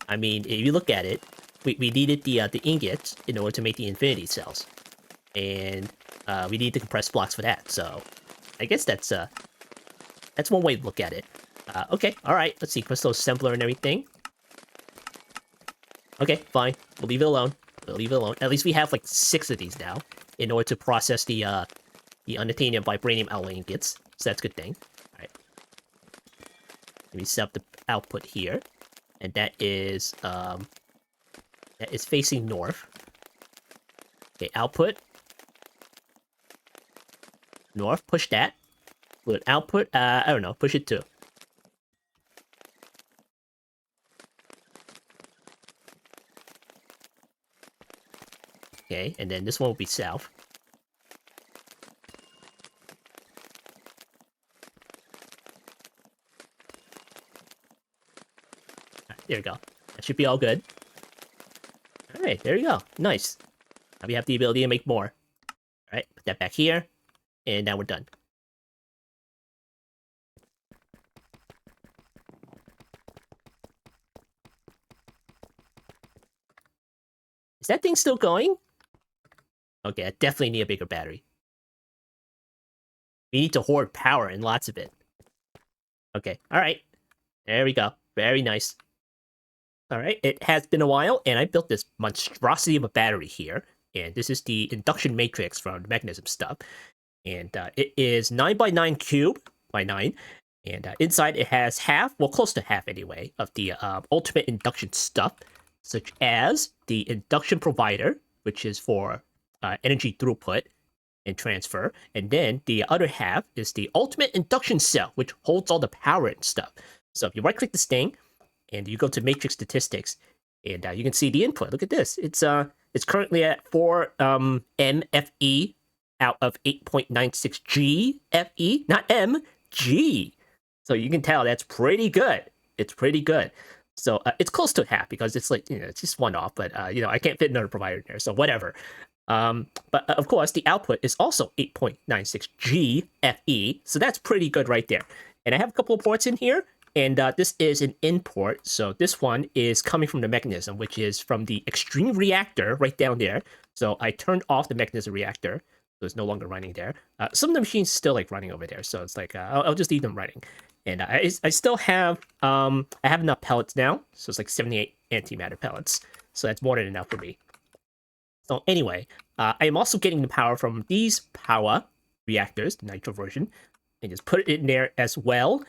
I mean, if you look at it, we needed the ingots in order to make the infinity cells, and we need the compressed blocks for that. So, I guess that's one way to look at it. Okay, all right. Let's see, crystal assembler and everything. Okay, fine. We'll leave it alone. We'll leave it alone. At least we have like 6 of these now in order to process the unobtainium vibranium alloy ingots. So that's a good thing. All right. Let me set up the output here. And that is facing north. Okay, output. North, push that. With output, I don't know, push it too. Okay, and then this one will be south. There we go. That should be all good. Alright, there you go. Nice. Now we have the ability to make more. Alright, put that back here. And now we're done. Is that thing still going? Okay, I definitely need a bigger battery. We need to hoard power and lots of it. Okay, alright. There we go. Very nice. Alright, it has been a while, and I built this monstrosity of a battery here. And this is the induction matrix from the mechanism stuff. And it is 9x9 cube by 9. And inside it has half, well, close to half anyway, of the ultimate induction stuff, such as the induction provider, which is for energy throughput and transfer. And then the other half is the ultimate induction cell, which holds all the power and stuff. So if you right-click this thing, and you go to matrix statistics, and you can see the input. Look at this. It's currently at 4 MFE out of 8.96 G FE, not M, G. So you can tell that's pretty good. It's pretty good. So it's close to half because it's like, you know, it's just one off, but you know, I can't fit another provider in there, so whatever. But of course, the output is also 8.96 GFE, so that's pretty good right there. And I have a couple of ports in here, and this is an in port. So this one is coming from the mechanism, which is from the extreme reactor right down there. So I turned off the mechanism reactor, so it's no longer running there. Some of the machines still like running over there, so it's like I'll just leave them running. And I still have I have enough pellets now, so it's like 78 antimatter pellets. So that's more than enough for me. So anyway, I am also getting the power from these power reactors, the nitro version, and just put it in there as well.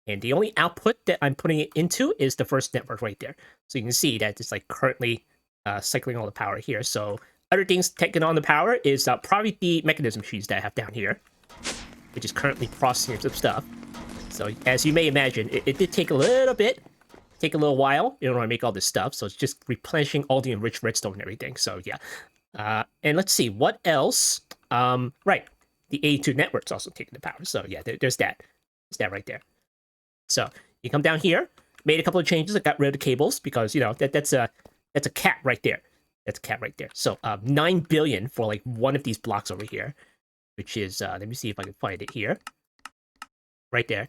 And the only output that I'm putting it into is the first network right there. So you can see that it's like currently cycling all the power here. So other things taking on the power is probably the mechanism machines that I have down here, which is currently processing some stuff. So as you may imagine, it did take a little bit, take a little while in order to make all this stuff. So it's just replenishing all the enriched redstone and everything. So yeah. And let's see, what else? Right, the A2 network's also taking the power. So yeah, there's that. There's that right there. So you come down here, made a couple of changes. I got rid of the cables because, you know, that's a cap right there. That's a cap right there. So 9 billion for like one of these blocks over here, which is, let me see if I can find it here. Right there.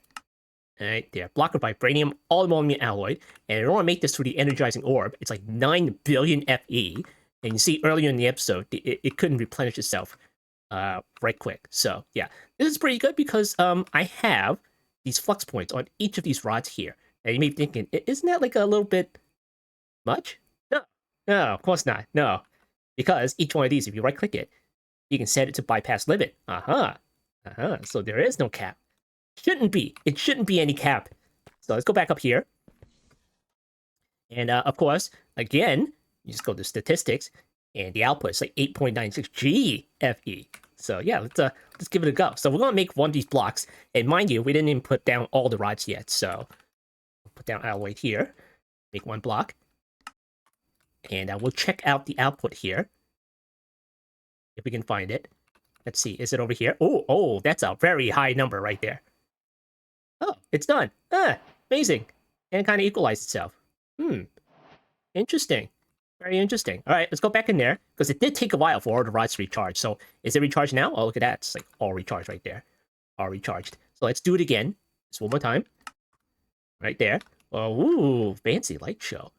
Right there. Block of vibranium, all-aluminum alloy. And in order to make this through the energizing orb, it's like 9 billion FE. And you see earlier in the episode, it couldn't replenish itself right quick. So yeah, this is pretty good because I have these flux points on each of these rods here. And you may be thinking, isn't that like a little bit much? No, of course not. No, because each one of these, if you right-click it, you can set it to bypass limit. So there is no cap. Shouldn't be. It shouldn't be any cap. So let's go back up here. And of course, again, you just go to statistics, and the output is like 8.96 GFE. So yeah, let's give it a go. So we're gonna make one of these blocks, and mind you, we didn't even put down all the rods yet. So we'll put down alloy here, make one block, and we'll check out the output here if we can find it. Let's see, is it over here? Oh, that's a very high number right there. Oh, it's done. Amazing. And it kind of equalized itself. Interesting. Very interesting. All right, let's go back in there, because it did take a while for all the rods to recharge. So is it recharged now? Oh, look at that. It's like all recharged right there. All recharged. So let's do it again. Just one more time. Right there. Oh, ooh, fancy light show.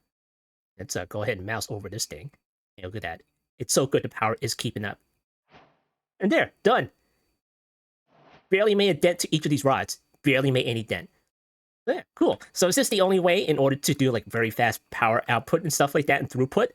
Let's go ahead and mouse over this thing. And look at that. It's so good the power is keeping up. And there, done. Barely made a dent to each of these rods. Barely made any dent. Yeah, cool. So is this the only way in order to do like very fast power output and stuff like that and throughput?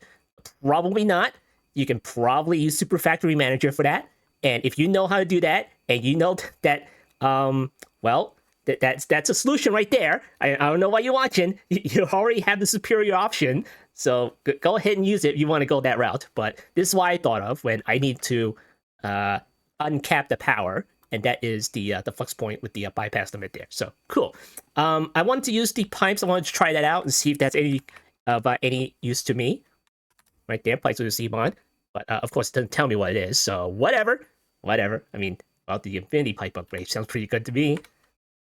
Probably not. You can probably use Super Factory Manager for that. And if you know how to do that, and you know that, well, that's a solution right there. I don't know why you're watching. You already have the superior option. So go ahead and use it if you want to go that route. But this is what I thought of when I need to uncap the power. And that is the flux point with the bypass limit there. So cool. I wanted to use the pipes. I wanted to try that out and see if that's any use to me. Right there, pipes with a C-bond. But of course, it doesn't tell me what it is. So whatever. I mean, well, the infinity pipe upgrade sounds pretty good to me.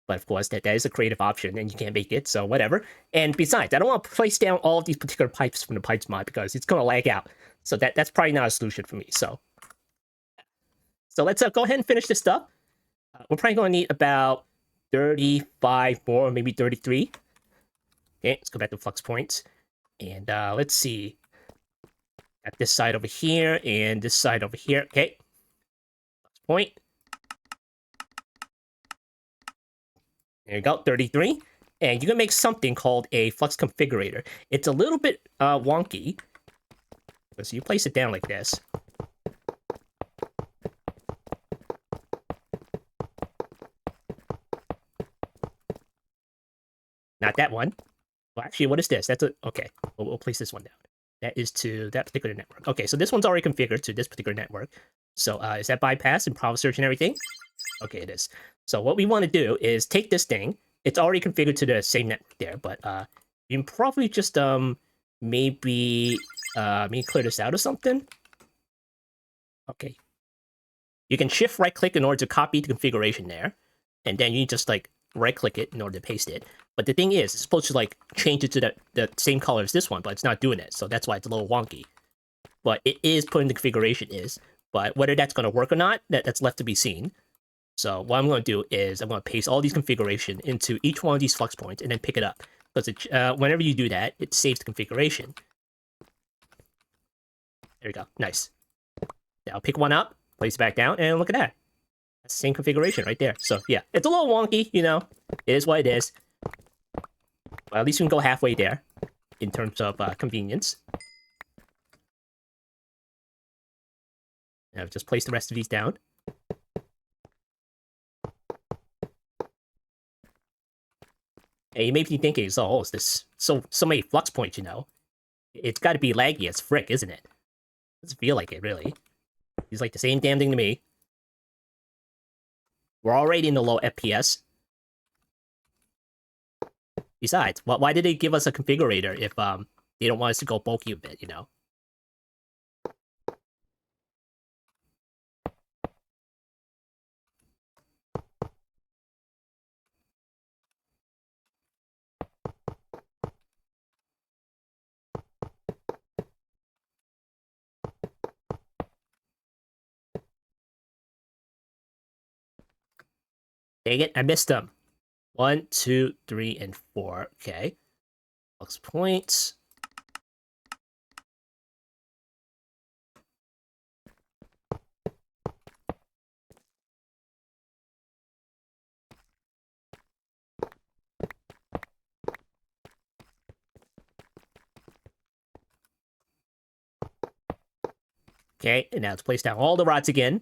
But of course, that is a creative option, and you can't make it. So whatever. And besides, I don't want to place down all of these particular pipes from the pipes mod because it's going to lag out. So that's probably not a solution for me. So let's go ahead and finish this stuff. We're probably going to need about 35 more, or maybe 33. Okay, let's go back to flux points. And let's see. Got this side over here, and this side over here. Okay. Flux point. There you go, 33. And you can make something called a flux configurator. It's a little bit wonky. So you place it down like this. Not that one. Well, actually, what is this? That's okay. We'll place this one down. That is to that particular network. Okay, so this one's already configured to this particular network. So is that bypass and Prova search and everything? Okay, it is. So what we want to do is take this thing. It's already configured to the same network there, but you can probably just maybe clear this out or something. Okay. You can shift right click in order to copy the configuration there, and then you just like right click it in order to paste it. But the thing is, it's supposed to like change it to the same color as this one, but it's not doing it. So that's why it's a little wonky. but it is put in the configuration is. But whether that's going to work or not, that's left to be seen. So what I'm going to do is I'm going to paste all these configuration into each one of these flux points and then pick it up. Because whenever you do that, it saves the configuration. There we go. Nice. Now I'll pick one up, place it back down, and look at that. That's the same configuration right there. So yeah, it's a little wonky, you know. It is what it is. Well, at least we can go halfway there in terms of convenience. Now just place the rest of these down. And you may be thinking, so is this so many flux points, you know? It's got to be laggy as frick, isn't it? Doesn't feel like it, really. It's like the same damn thing to me. We're already in the low FPS. Besides, why did they give us a configurator if they don't want us to go bulky a bit, you know? Dang it, I missed them. 1, 2, 3, and 4. Okay. Flux points. Okay, and now let's place down all the rods again.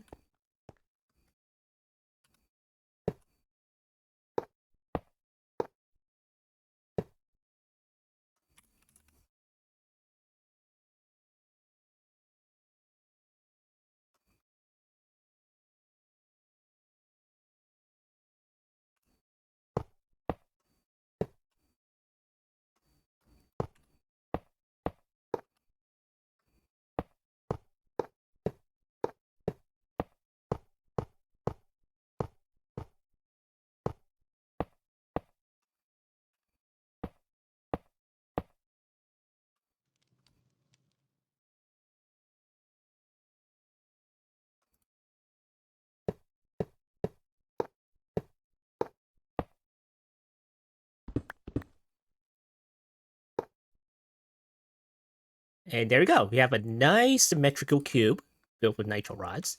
And there we go. We have a nice symmetrical cube filled with nitro rods.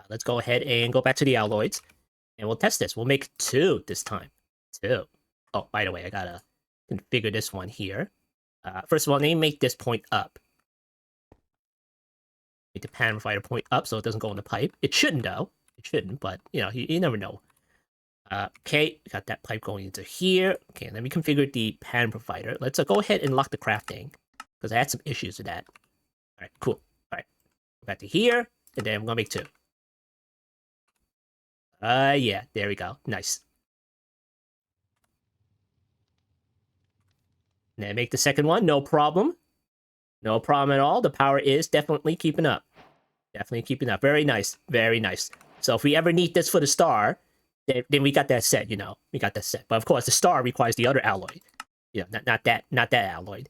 Let's go ahead and go back to the alloys. And we'll test this. We'll make 2 this time. 2. Oh, by the way, I gotta configure this one here. First of all, let me make this point up. Make the pan provider point up so it doesn't go in the pipe. It shouldn't, though. It shouldn't, but, you know, you never know. Okay, got that pipe going into here. Okay, let me configure the pan provider. Let's go ahead and lock the crafting, because I had some issues with that. All right, cool. All right, go back to here, and then I'm gonna make 2. Yeah, there we go. Nice. And then make the second one, no problem. No problem at all. The power is definitely keeping up. Definitely keeping up. Very nice. Very nice. So if we ever need this for the star, then we got that set, you know. We got that set. But of course, the star requires the other alloy. Yeah, not that alloy.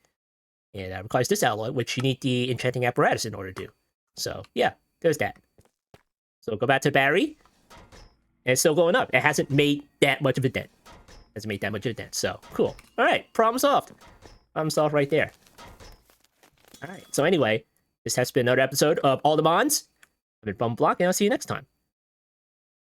And it requires this alloy, which you need the enchanting apparatus in order to do. So yeah, there's that. So go back to the battery. And it's still going up. It hasn't made that much of a dent. Hasn't made that much of a dent. So cool. All right, problem solved. Problem solved right there. All right. So anyway, this has been another episode of All the Mons. I've been Bum Block, and I'll see you next time.